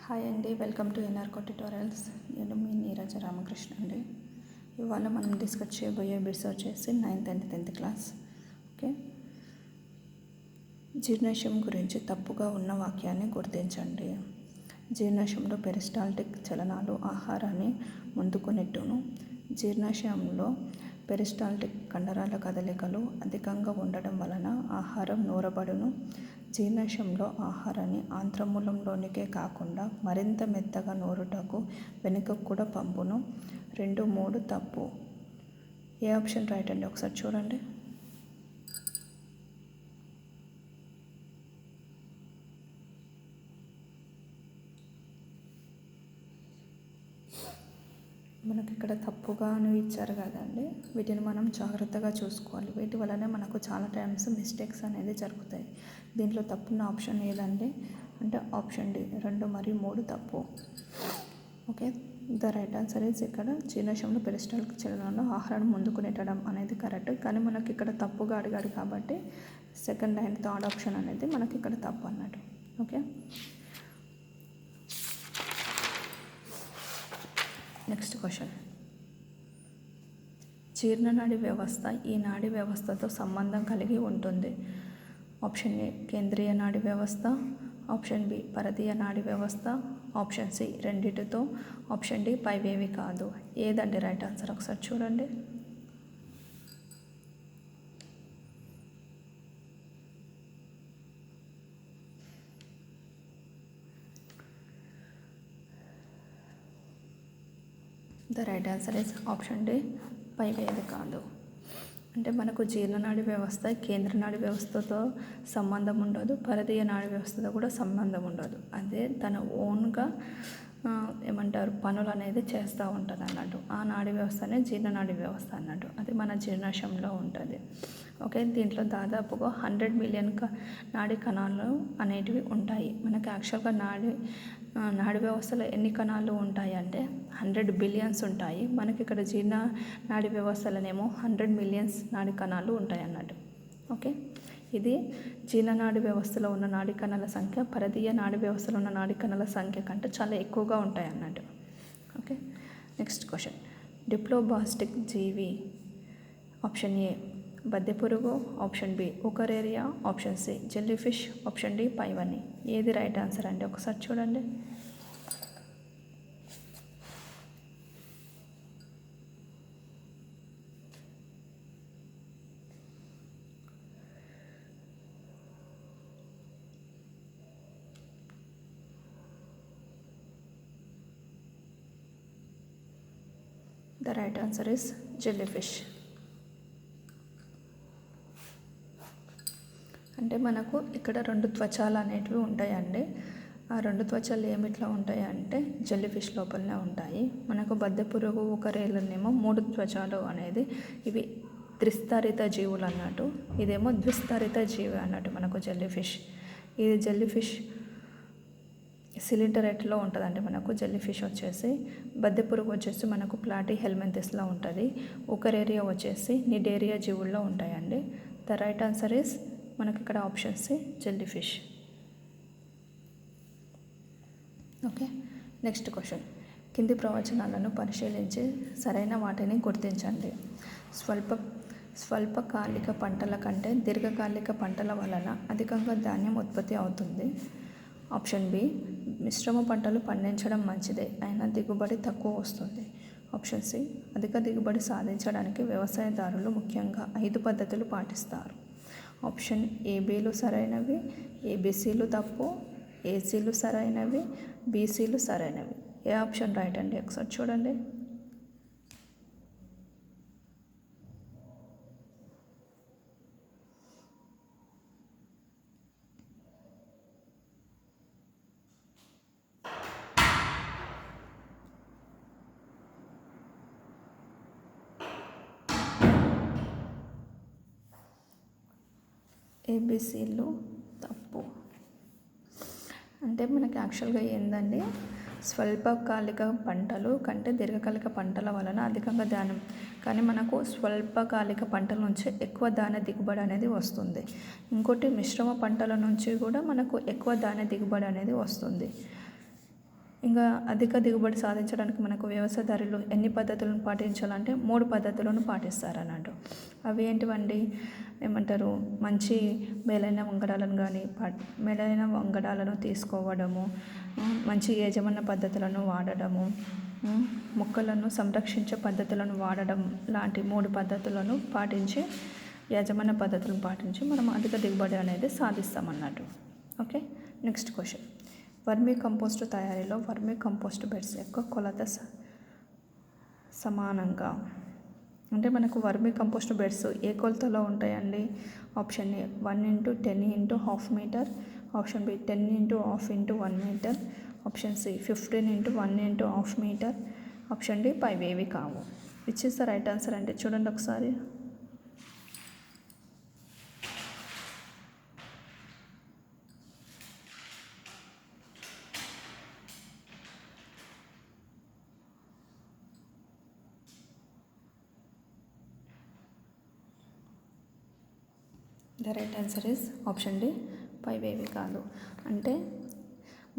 Hi అండి, welcome to ఎన్ఆర్కో tutorials. నేను మీ నీరజ రామకృష్ణ అండి. ఇవాళ మనం డిస్కస్ చేయబోయే బిట్స్ వచ్చేసి 9th and 10th class. Okay, జీర్ణాశయం గురించి తప్పుగా ఉన్న వాక్యాన్ని గుర్తించండి. జీర్ణాశయంలో పెరిస్టాల్టిక్ చలనాలు ఆహారాన్ని ముందుకు నెట్టును. జీర్ణాశయంలో పెరిస్టాల్టిక్ కండరాల కదలికలు అధికంగా ఉండడం వలన ఆహారం నూరబడును. జీర్ణాశయంలో ఆహారాన్ని ఆంత్రమూలంలోనికే కాకుండా మరింత మెత్తగా నూరుటకు వెనుకకు కూడా పంపును. 2, 3 తప్పు. ఏ ఆప్షన్ రైట్ అండి? ఒకసారి చూడండి. మనకి ఇక్కడ తప్పుగా ఇచ్చారు కదండి, వీటిని మనం జాగ్రత్తగా చూసుకోవాలి. వీటి వల్లనే మనకు చాలా టైమ్స్ మిస్టేక్స్ అనేది జరుగుతాయి. దీంట్లో తప్పున్న ఆప్షన్ ఏదండి అంటే ఆప్షన్ డి, 2 మరియు 3 తప్పు. Okay, the right answer is ఇక్కడ జీర్ణాశయంలో పెరిస్టాల్టిక్ చలనాల్లో ఆహారం ముందుకు నెట్టడం అనేది కరెక్ట్. కానీ మనకి ఇక్కడ తప్పుగా అడిగాడు కాబట్టి 2nd and 3rd ఆప్షన్ అనేది మనకి ఇక్కడ తప్పు అన్నట్టు. Okay, next question. జీర్ణనాడి వ్యవస్థ ఈ నాడీ వ్యవస్థతో సంబంధం కలిగి ఉంటుంది. ఆప్షన్ ఏ కేంద్రీయ నాడీ వ్యవస్థ, ఆప్షన్ బి పరదీయ నాడీ వ్యవస్థ, ఆప్షన్ సి రెండిటితో, ఆప్షన్ డి పైవేవి కాదు. ఏదండి రైట్ ఆన్సర్? ఒకసారి చూడండి. The right answer is option D, పైవేది కాదు. అంటే మనకు జీర్ణనాడి వ్యవస్థ కేంద్ర నాడీ వ్యవస్థతో సంబంధం ఉండదు, పరదీయ నాడీ వ్యవస్థతో కూడా సంబంధం ఉండదు. అదే తన ఓన్గా పనులు అనేది చేస్తూ ఉంటుంది అన్నట్టు. ఆ నాడీ వ్యవస్థనే జీర్ణనాడీ వ్యవస్థ అన్నట్టు. అది మన జీర్ణాశయంలో ఉంటుంది. ఓకే, దీంట్లో దాదాపుగా 100 మిలియన్ నాడీ కణాలు అనేటివి ఉంటాయి. మనకి యాక్చువల్గా నాడీ వ్యవస్థలో ఎన్ని కణాలు ఉంటాయి అంటే 100 బిలియన్స్ ఉంటాయి. మనకి ఇక్కడ జీర్ణ నాడీ వ్యవస్థలోనేమో 100 మిలియన్స్ నాడీ కణాలు ఉంటాయి అన్నట్టు. ఓకే, ఇది జీర్ణనాడీ వ్యవస్థలో ఉన్న నాడీ కణాల సంఖ్య పరదీయ నాడీ వ్యవస్థలో ఉన్న నాడీ కణాల సంఖ్య కంటే చాలా ఎక్కువగా ఉంటాయి అన్నట్టు. Okay, next question. డిప్లోబాస్టిక్ జీవి ఆప్షన్ ఏ బద్దెపురుగు, ఆప్షన్ బి ఉకరేరియా, option C jelly fish, option D పైవన్నీ. ఏది రైట్ ఆన్సర్ అండి? ఒకసారి చూడండి. The right answer is jelly fish. అంటే మనకు ఇక్కడ 2 త్వచాలు అనేటివి ఉంటాయండి. ఆ 2 త్వచాలు ఏమిట్లా ఉంటాయి అంటే జెల్లీ ఫిష్ లోపలనే ఉంటాయి. మనకు బద్దెపురుగు ఉకరేలనేమో 3 త్వచాలు అనేది ఇవి త్రిస్తరిత జీవులు అన్నట్టు. ఇదేమో ద్విస్తరిత జీవి అన్నట్టు మనకు జెల్లీ ఫిష్. ఇది జెల్లీ ఫిష్ సిలిండరేట్లో ఉంటుందండి. మనకు జెల్లీ ఫిష్ వచ్చేసి, బద్దెపురుగు వచ్చేసి మనకు ప్లాటీ హెల్మెంతిస్లో ఉంటుంది. ఉకరేరియా వచ్చేసి నిడేరియా జీవుల్లో ఉంటాయండి. ద రైట్ ఆన్సర్ ఈస్ మనకి ఇక్కడ option C jelly fish. Okay, next question. కింది ప్రవచనాలను పరిశీలించి సరైన వాటిని గుర్తించండి. స్వల్పకాలిక పంటల కంటే దీర్ఘకాలిక పంటల వలన అధికంగా ధాన్యం ఉత్పత్తి అవుతుంది. ఆప్షన్ బి మిశ్రమ పంటలు పండించడం మంచిదే, అయినా దిగుబడి తక్కువ వస్తుంది. ఆప్షన్ సి అధిక దిగుబడి సాధించడానికి వ్యవసాయదారులు ముఖ్యంగా 5 పద్ధతులు పాటిస్తారు. ఆప్షన్ ఏబీలు సరైనవి, ఏబీసీలు తప్పు, ఏసీలు సరైనవి, బీసీలు సరైనవి. ఏ ఆప్షన్ రైట్ అండి? ఒకసారి చూడండి. ఏబీసీలు తప్పు. అంటే మనకి యాక్చువల్గా ఏందండి, స్వల్పకాలిక పంటలు కంటే దీర్ఘకాలిక పంటల వలన అధికంగా ధాన్యం, కానీ మనకు స్వల్పకాలిక పంటల నుంచి ఎక్కువ ధాన్య దిగుబడి అనేది వస్తుంది. ఇంకోటి మిశ్రమ పంటల నుంచి కూడా మనకు ఎక్కువ ధాన్య దిగుబడి అనేది వస్తుంది. ఇంకా అధిక దిగుబడి సాధించడానికి మనకు వ్యవసాయదారులు ఎన్ని పద్ధతులను పాటించాలంటే 3 పద్ధతులను పాటిస్తారన్నట్టు. అవి ఏంటివండి? ఏమంటారు, మంచి మేలైన వంగడాలను కానీ మేలైన వంగడాలను తీసుకోవడము, మంచి యాజమాన్య పద్ధతులను వాడడము, మొక్కలను సంరక్షించే పద్ధతులను వాడడం లాంటి 3 పద్ధతులను పాటించి, యాజమాన్య పద్ధతులను పాటించి మనం అధిక దిగుబడి అనేది సాధిస్తామన్నట్టు. Okay, next question. Vermi compost తయారీలో వర్మీ కంపోస్ట్ బెడ్స్ యొక్క కొలత సమానంగా, అంటే మనకు వర్మీ కంపోస్ట్ బెడ్స్ ఏ కొలతలో ఉంటాయండి? Option A 1x10x½ meter, option B 10x½ x 1 meter, option C 15x1x½ meter, option D 5 ఏవి కావు. Which is the right answer అంటే చూడండి ఒకసారి. The right answer is option D 5 ఏవి కాదు. అంటే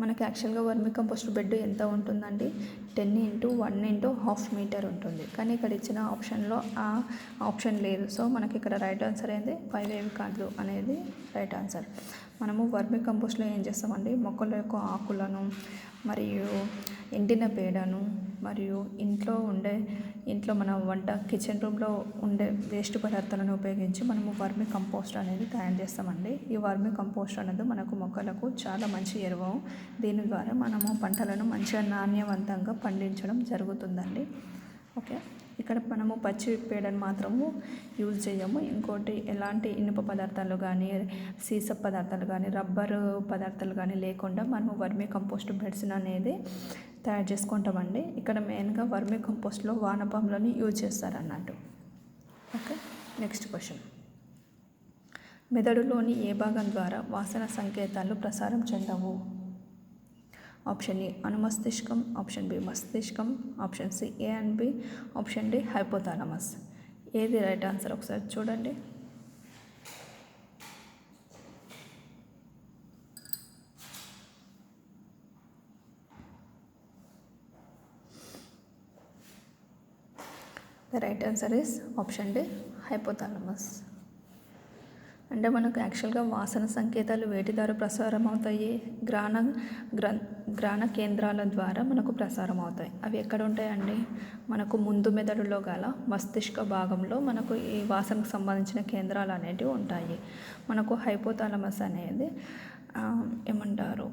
మనకి యాక్చువల్గా వర్మీ కంపోస్ట్ బెడ్ ఎంత ఉంటుందండి? 10x1x½ మీటర్ ఉంటుంది. కానీ ఇక్కడ ఇచ్చిన ఆప్షన్లో ఆ ఆప్షన్ లేదు. సో మనకి ఇక్కడ రైట్ ఆన్సర్ ఏంది? 5 ఏవి కాదు అనేది రైట్ ఆన్సర్. మనము వర్మీ కంపోస్ట్లో ఏం చేస్తామండి? మొక్కల యొక్క ఆకులను మరియు ఎండిన పేడను మరియు ఇంట్లో మన వంట కిచెన్ రూమ్లో ఉండే వేస్ట్ పదార్థాలను ఉపయోగించి మనము వర్మీ కంపోస్ట్ అనేది తయారు చేస్తామండి. ఈ వర్మీ కంపోస్ట్ అనేది మనకు మొక్కలకు చాలా మంచి ఎరువు. దీని ద్వారా మనము పంటలను మంచిగా నాణ్యవంతంగా పండించడం జరుగుతుందండి. ఓకే, ఇక్కడ మనము పచ్చి పేడను మాత్రము యూజ్ చేయము. ఇంకోటి ఎలాంటి ఇనుప పదార్థాలు కానీ, సీస పదార్థాలు కానీ, రబ్బరు పదార్థాలు కానీ లేకుండా మనము వర్మీ కంపోస్ట్ బెడ్స్ అనేది తయారు చేసుకుంటామండి. ఇక్కడ మెయిన్గా వర్మీ కంపోస్ట్లో వానపాములని యూజ్ చేస్తారన్నట్టు. Okay, next question. మెదడులోని ఏ భాగం ద్వారా వాసన సంకేతాలు ప్రసారం చెందవు? ఆప్షన్ ఏ అనుమస్తిష్కం, ఆప్షన్ బి మస్తిష్కం, option C A and B, option D hypothalamus. ఏది రైట్ ఆన్సర్ ఒకసారి చూడండి. The right answer is option D hypothalamus. అంటే మనకు యాక్చువల్గా వాసన సంకేతాలు వేటి ద్వారా ప్రసారం అవుతాయి? గ్రాణ కేంద్రాల ద్వారా మనకు ప్రసారం అవుతాయి. అవి ఎక్కడ ఉంటాయండి? మనకు ముందు మెదడులో గల మస్తిష్క భాగంలో మనకు ఈ వాసనకు సంబంధించిన కేంద్రాలు అనేటివి ఉంటాయి. మనకు హైపోథాలమస్ అనేది ఏమంటారు,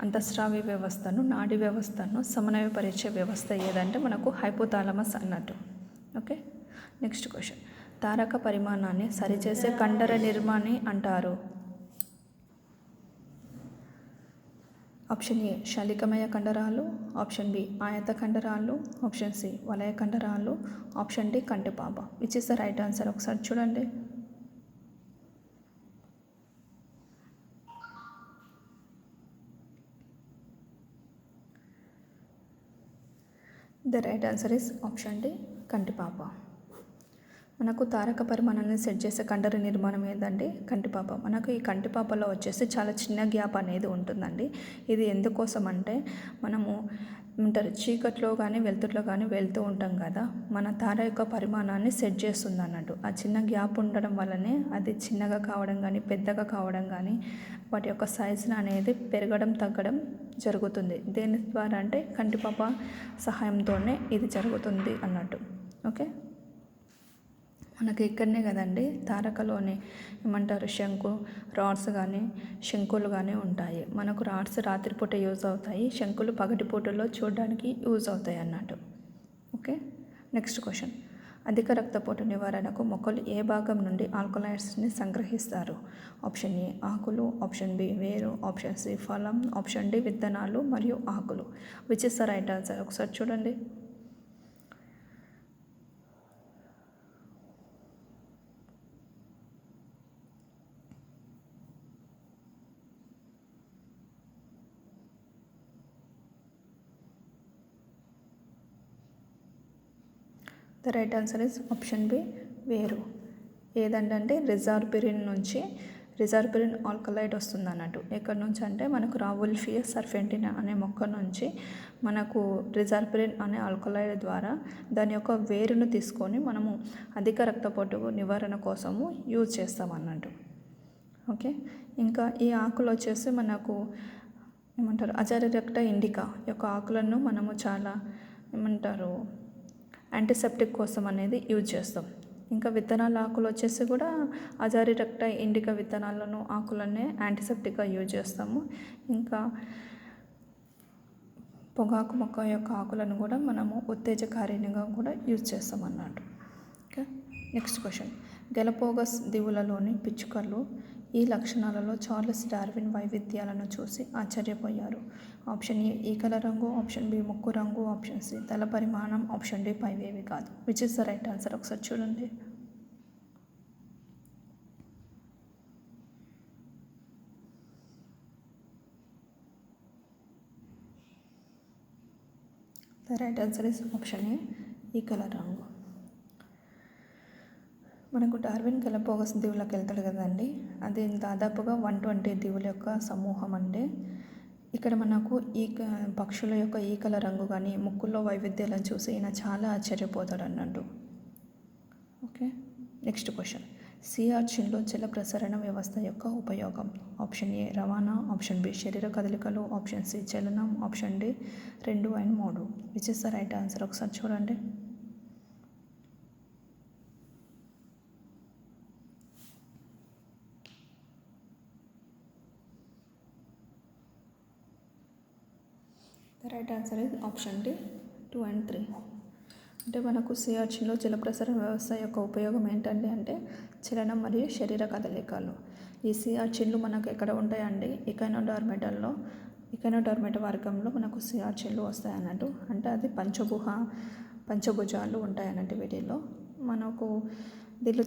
అంతఃస్రావి వ్యవస్థను, నాడీ వ్యవస్థను సమన్వయపరిచే వ్యవస్థ ఏదంటే మనకు హైపోథాలమస్ అన్నట్టు. Okay, next question. తారక పరిమాణాన్ని సరిచేసే కండర నిర్మాణి అంటారు? ఆప్షన్ ఏ శలికమయ కండరాలు, ఆప్షన్ బి ఆయత కండరాలు, ఆప్షన్ సి వలయ కండరాలు, ఆప్షన్ డి కంటిపాప. Which is the right answer ఒకసారి చూడండి. The right answer is option D కంటిపాప. మనకు తారక పరిమాణాన్ని సెట్ చేసే కండర నిర్మాణం ఏదండి? కంటిపాప. మనకు ఈ కంటిపాపలో వచ్చేసి చాలా చిన్న గ్యాప్ అనేది ఉంటుందండి. ఇది ఎందుకోసం అంటే మనము చీకట్లో కానీ వెలుతురులో కానీ వెళ్తూ ఉంటాం కదా, మన తార యొక్క పరిమాణాన్ని సెట్ చేస్తుంది అన్నట్టు. ఆ చిన్న గ్యాప్ ఉండడం వల్లనే అది చిన్నగా కావడం కానీ, పెద్దగా కావడం కానీ, వాటి యొక్క సైజును అనేది పెరగడం తగ్గడం జరుగుతుంది. దేని ద్వారా అంటే కంటిపాప సహాయంతోనే ఇది జరుగుతుంది అన్నట్టు. ఓకే, మనకి ఇక్కడనే కదండి తారకలోనే ఏమంటారు, రాడ్స్ కానీ శంకులు కానీ ఉంటాయి. మనకు రాడ్స్ రాత్రిపూట యూజ్ అవుతాయి, శంకులు పగటిపూటలో చూడడానికి యూజ్ అవుతాయి అన్నట్టు. Okay, next question. అధిక రక్తపోటు నివారణకు మొక్కలు ఏ భాగం నుండి ఆల్కలాయిడ్స్ని సంగ్రహిస్తారు? ఆప్షన్ ఏ ఆకులు, ఆప్షన్ బి వేరు, ఆప్షన్ సి ఫలం, ఆప్షన్ డి విత్తనాలు మరియు ఆకులు. Which is the right answer ఒకసారి చూడండి. The right answer is option B వేరు. ఏదంటే రిజర్వ్ పీరియడ్ నుంచి రిజర్పిరిన్ ఆల్కలైడ్ వస్తుంది అన్నట్టు. ఎక్కడి నుంచి అంటే మనకు రావుల్ఫియస్ సర్ఫెంటినా అనే మొక్క నుంచి మనకు రిజర్పిరిన్ అనే ఆల్కలైడ్ ద్వారా దాని యొక్క వేరును తీసుకొని మనము అధిక రక్తపోటు నివారణ కోసము యూజ్ చేస్తాం అన్నట్టు. ఓకే, ఇంకా ఈ ఆకులు వచ్చేసి మనకు ఏమంటారు అజాడిరెక్టా ఇండికా యొక్క ఆకులను మనము చాలా ఏమంటారు యాంటీసెప్టిక్ కోసం అనేది యూజ్ చేస్తాం. ఇంకా విత్తనాల ఆకులు వచ్చేసి కూడా అజాడిరెక్టా ఇండికా విత్తనాలను ఆకులనే యాంటీసెప్టిక్గా యూజ్ చేస్తాము. ఇంకా పొగాకు మొక్క యొక్క ఆకులను కూడా మనము ఉత్తేజకారిణిగా కూడా యూజ్ చేస్తాం అన్నట్టు. Okay, next question. గెలపోగస్ దీవులలోని పిచ్చుకలు ఈ లక్షణాలలో చార్లెస్ డార్విన్ వైవిధ్యాలను చూసి ఆశ్చర్యపోయారు. ఆప్షన్ ఏ ఈకల రంగు, ఆప్షన్ బి ముక్కు రంగు, ఆప్షన్ సి తల పరిమాణం, ఆప్షన్ డి పైవేవి కాదు. Which is the right answer? ఒకసారి చూడండి. The right answer is option A ఈకల రంగు. మనకు డార్విన్ గెలపోగస్ దీవులకు వెళ్తాడు కదండి, అది దాదాపుగా 120 దీవుల యొక్క సమూహం అండి. ఇక్కడ మనకు పక్షుల యొక్క ఈకల రంగు కానీ ముక్కుల్లో వైవిధ్యాలను చూసి ఈయన చాలా ఆశ్చర్యపోతాడు అన్నట్టు. Okay, next question. సీ ఆర్చిన్లో జల ప్రసరణ వ్యవస్థ యొక్క ఉపయోగం. ఆప్షన్ ఏ రవాణా, ఆప్షన్ బి శరీర కదలికలు, ఆప్షన్ సి చలనం, option D 2 and 3. Which is the right answer? ఒకసారి చూడండి. The right answer is option D 2 and 3. అంటే మనకు సీ ఆర్చిన్లో జల ప్రసరణ వ్యవస్థ యొక్క ఉపయోగం ఏంటండి అంటే చలనం మరియు శరీర కదలికలు. ఈ సీ ఆర్చిన్లు మనకు ఎక్కడ ఉంటాయండి? ఇకైనోడార్మేటా వర్గంలో మనకు సీ ఆర్చిన్లు వస్తాయి అన్నట్టు. అంటే అది పంచభుజాలు ఉంటాయి అన్నట్టు. వీటిల్లో మనకు దీనిలో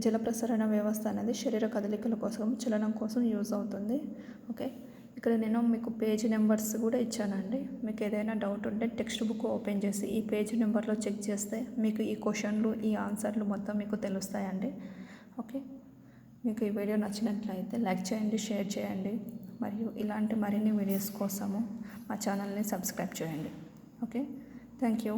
జల ప్రసరణ వ్యవస్థ అనేది శరీర కదలికల కోసం చలనం కోసం యూజ్ అవుతుంది. ఓకే, ఇక్కడ నేను మీకు పేజ్ నెంబర్స్ కూడా ఇచ్చానండి. మీకు ఏదైనా డౌట్ ఉంటే టెక్స్ట్ బుక్ ఓపెన్ చేసి ఈ పేజ్ నెంబర్లో చెక్ చేస్తే మీకు ఈ క్వశ్చన్లు ఈ ఆన్సర్లు మొత్తం మీకు తెలుస్తాయండి. ఓకే, మీకు ఈ వీడియో నచ్చినట్లయితే లైక్ చేయండి, షేర్ చేయండి, మరియు ఇలాంటి మరిన్ని వీడియోస్ కోసము మా ఛానల్ని సబ్స్క్రైబ్ చేయండి. Okay, thank you.